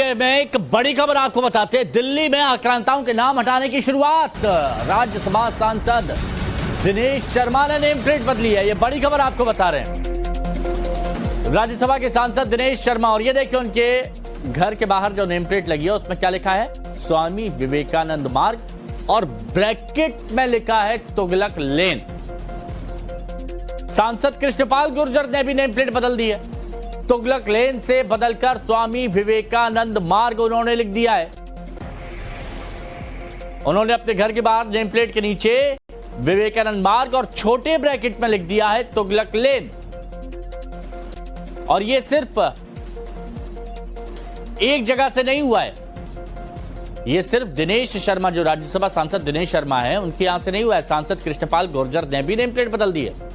में एक बड़ी खबर आपको बताते हैं। दिल्ली में आक्रांताओं के नाम हटाने की शुरुआत। राज्यसभा सांसद दिनेश शर्मा ने नेम प्लेट बदली है। ये बड़ी खबर आपको बता रहे हैं। राज्यसभा के सांसद दिनेश शर्मा, और ये देखिए उनके घर के बाहर जो नेम प्लेट लगी है उसमें क्या लिखा है, स्वामी विवेकानंद मार्ग, और ब्रैकेट में लिखा है तुगलक लेन। सांसद कृष्णपाल गुर्जर ने भी नेम प्लेट बदल दी है। तुगलक लेन से बदलकर स्वामी विवेकानंद मार्ग उन्होंने लिख दिया है। उन्होंने अपने घर के बाहर नेम प्लेट के नीचे विवेकानंद मार्ग और छोटे ब्रैकेट में लिख दिया है तुगलक लेन। और यह सिर्फ एक जगह से नहीं हुआ है, यह सिर्फ दिनेश शर्मा, जो राज्यसभा सांसद दिनेश शर्मा है, उनके यहां से नहीं हुआ है। सांसद कृष्णपाल गुर्जर ने भी नेम प्लेट बदल दी है।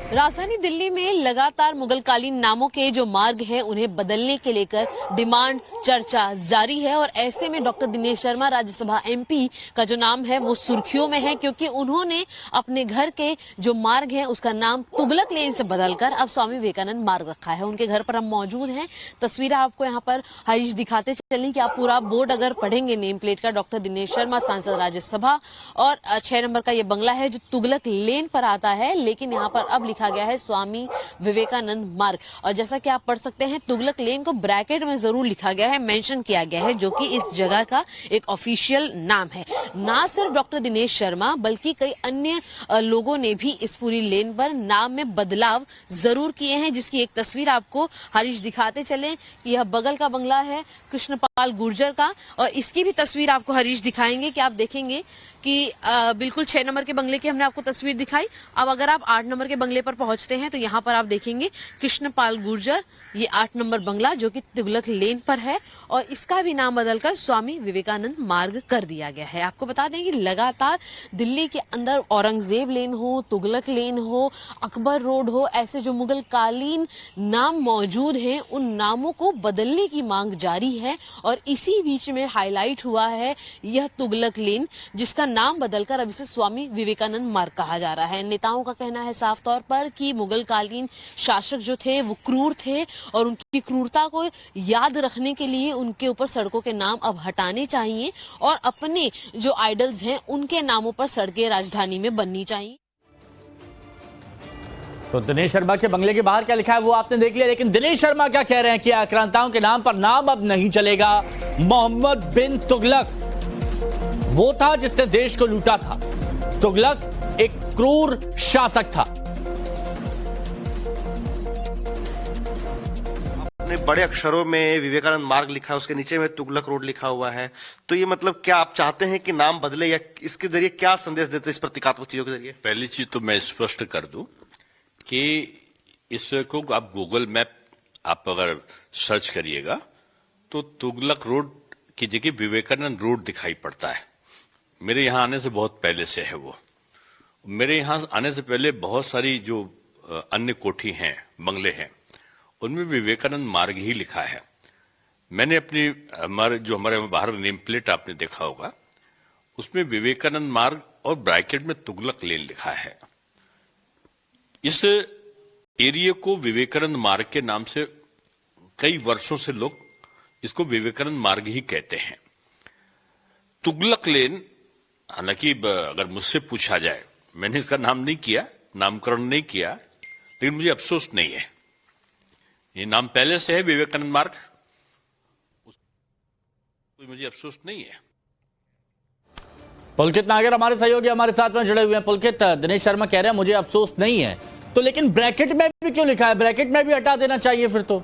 राजधानी दिल्ली में लगातार मुगलकालीन नामों के जो मार्ग हैं उन्हें बदलने के लेकर डिमांड, चर्चा जारी है। और ऐसे में डॉक्टर दिनेश शर्मा, राज्यसभा एमपी का जो नाम है वो सुर्खियों में है, क्योंकि उन्होंने अपने घर के जो मार्ग है उसका नाम तुगलक लेन से बदलकर अब स्वामी विवेकानंद मार्ग रखा है। उनके घर पर हम मौजूद हैं। तस्वीरें आपको यहाँ पर हरीश दिखाते चली कि आप पूरा बोर्ड अगर पढ़ेंगे नेम प्लेट का, डॉक्टर दिनेश शर्मा सांसद राज्यसभा, और 6 नंबर का ये बंगला है जो तुगलक लेन पर आता है, लेकिन यहाँ पर अब लिखा गया है स्वामी विवेकानंद मार्ग। और जैसा कि आप पढ़ सकते हैं, तुगलक लेन को ब्रैकेट में जरूर लिखा गया है, मेंशन किया गया है, जो कि इस जगह का एक ऑफिशियल नाम है। ना सिर्फ डॉक्टर दिनेश शर्मा बल्कि कई अन्य लोगों ने भी इस पूरी लेन पर नाम में बदलाव जरूर किए हैं, जिसकी एक तस्वीर आपको हरीश दिखाते चले कि यह बगल का बंगला है कृष्णपाल गुर्जर का, और इसकी भी तस्वीर आपको हरीश दिखाएंगे कि आप देखेंगे कि बिल्कुल 6 नंबर के बंगले की हमने आपको तस्वीर दिखाई। अब अगर आप 8 नंबर के बंगले पर पहुंचते हैं तो यहाँ पर आप देखेंगे कृष्णपाल गुर्जर, ये 8 नंबर बंगला जो कि तुगलक लेन पर है, और इसका भी नाम बदलकर स्वामी विवेकानंद मार्ग कर दिया गया है। आपको बता दें कि लगातार दिल्ली के अंदर औरंगजेब लेन हो, तुगलक लेन हो, अकबर रोड हो, ऐसे जो मुगल कालीन नाम मौजूद हैं उन नामों को बदलने की मांग जारी है। और इसी बीच में हाईलाइट हुआ है यह तुगलक लेन, जिसका नाम बदलकर अब इसे स्वामी विवेकानंद मार्ग कहा जा रहा है। नेताओं का कहना है साफ तौर पर कि मुगल कालीन शासक जो थे वो क्रूर थे, और उनकी क्रूरता को याद रखने के लिए उनके ऊपर सड़कों के नाम अब हटाने चाहिए, और अपने जो आइडल्स हैं उनके नामों पर सड़कें राजधानी में बननी चाहिए। तो दिनेश शर्मा के बंगले के बाहर क्या लिखा है वो आपने देख लिया, लेकिन दिनेश शर्मा क्या कह रहे हैं कि आक्रांताओं के नाम पर नाम अब नहीं चलेगा। मोहम्मद बिन तुगलक वो था जिसने देश को लूटा था। तुगलक एक क्रूर शासक था। आपने बड़े अक्षरों में विवेकानंद मार्ग लिखा है, उसके नीचे में तुगलक रोड लिखा हुआ है, तो ये मतलब क्या आप चाहते हैं कि नाम बदले, या इसके जरिए क्या संदेश देते हैं इस प्रतीकात्मक चीजों के जरिए? पहली चीज तो मैं स्पष्ट कर दूं कि इसको आप गूगल मैप आप अगर सर्च करिएगा तो तुगलक रोड की जगह विवेकानंद रोड दिखाई पड़ता है। मेरे यहाँ आने से बहुत पहले से है वो। मेरे यहाँ आने से पहले बहुत सारी जो अन्य कोठी हैं, बंगले हैं, उनमें विवेकानंद मार्ग ही लिखा है। मैंने अपनी हमारे बाहर नेम प्लेट आपने देखा होगा, उसमें विवेकानंद मार्ग और ब्रैकेट में तुगलक लेन लिखा है। इस एरिया को विवेकानंद मार्ग के नाम से कई वर्षों से लोग इसको विवेकानंद मार्ग ही कहते हैं। तुगलक लेन, हालांकि अगर मुझसे पूछा जाए, मैंने इसका नाम नहीं किया, नामकरण नहीं किया, लेकिन मुझे अफसोस नहीं है। ये नाम पहले से है विवेकानंद मार्ग, मुझे अफसोस नहीं है। पुलकित नागर हमारे सहयोगी हमारे साथ में जुड़े हुए हैं। पुलकित, दिनेश शर्मा कह रहे हैं मुझे अफसोस नहीं है, तो लेकिन ब्रैकेट में भी क्यों लिखा है? ब्रैकेट में भी हटा देना चाहिए फिर तो।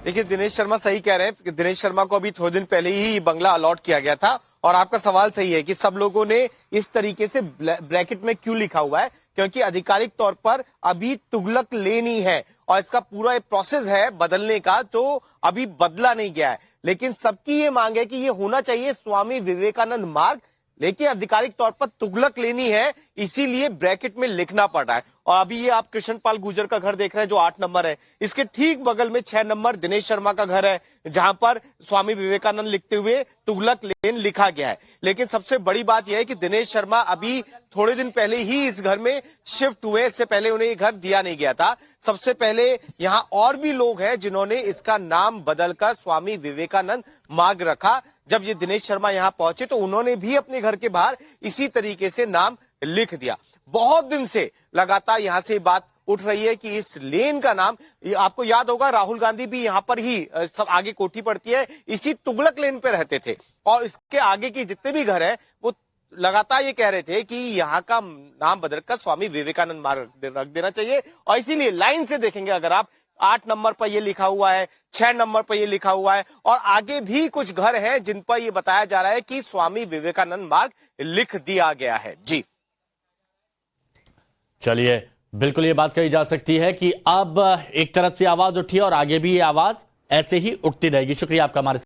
देखिए, दिनेश शर्मा सही कह रहे हैं कि दिनेश शर्मा को अभी थोड़े दिन पहले ही बंगला अलॉट किया गया था, और आपका सवाल सही है कि सब लोगों ने इस तरीके से ब्रैकेट में क्यों लिखा हुआ है, क्योंकि आधिकारिक तौर पर अभी तुगलक लेन ही है, और इसका पूरा एक प्रोसेस है बदलने का, तो अभी बदला नहीं गया है। लेकिन सबकी ये मांग है कि ये होना चाहिए स्वामी विवेकानंद मार्ग, लेकिन आधिकारिक तौर पर तुगलक लेनी है, इसीलिए ब्रैकेट में लिखना पड़ रहा है। और अभी ये आप कृष्णपाल गुर्जर का घर देख रहे हैं जो 8 नंबर है, इसके ठीक बगल में 6 नंबर दिनेश शर्मा का घर है, जहां पर स्वामी विवेकानंद लिखते हुए तुगलक लेन लिखा गया है। लेकिन सबसे बड़ी बात यह है कि दिनेश शर्मा अभी थोड़े दिन पहले ही इस घर में शिफ्ट हुए, इससे पहले उन्हें ये घर दिया नहीं गया था। सबसे पहले यहां और भी लोग हैं जिन्होंने इसका नाम बदलकर स्वामी विवेकानंद मार्ग रखा। जब ये दिनेश शर्मा यहां पहुंचे तो उन्होंने भी अपने घर के बाहर इसी तरीके से नाम लिख दिया। बहुत दिन से लगातार यहां से बात उठ रही है कि इस लेन का नाम, आपको याद होगा राहुल गांधी भी यहां पर ही, सब आगे कोठी पड़ती है, इसी तुगलक लेन पे रहते थे और इसके आगे के जितने भी घर है वो लगातार ये कह रहे थे कि यहाँ का नाम बदलकर स्वामी विवेकानंद मार्ग रख देना चाहिए। और इसीलिए लाइन से देखेंगे अगर आप, 8 नंबर पर ये लिखा हुआ है, 6 नंबर पर ये लिखा हुआ है और आगे भी कुछ घर हैं जिन पर ये बताया जा रहा है कि स्वामी विवेकानंद मार्ग लिख दिया गया है। जी चलिए, बिल्कुल ये बात कही जा सकती है कि अब एक तरफ से आवाज उठी और आगे भी ये आवाज ऐसे ही उठती रहेगी। शुक्रिया आपका हमारे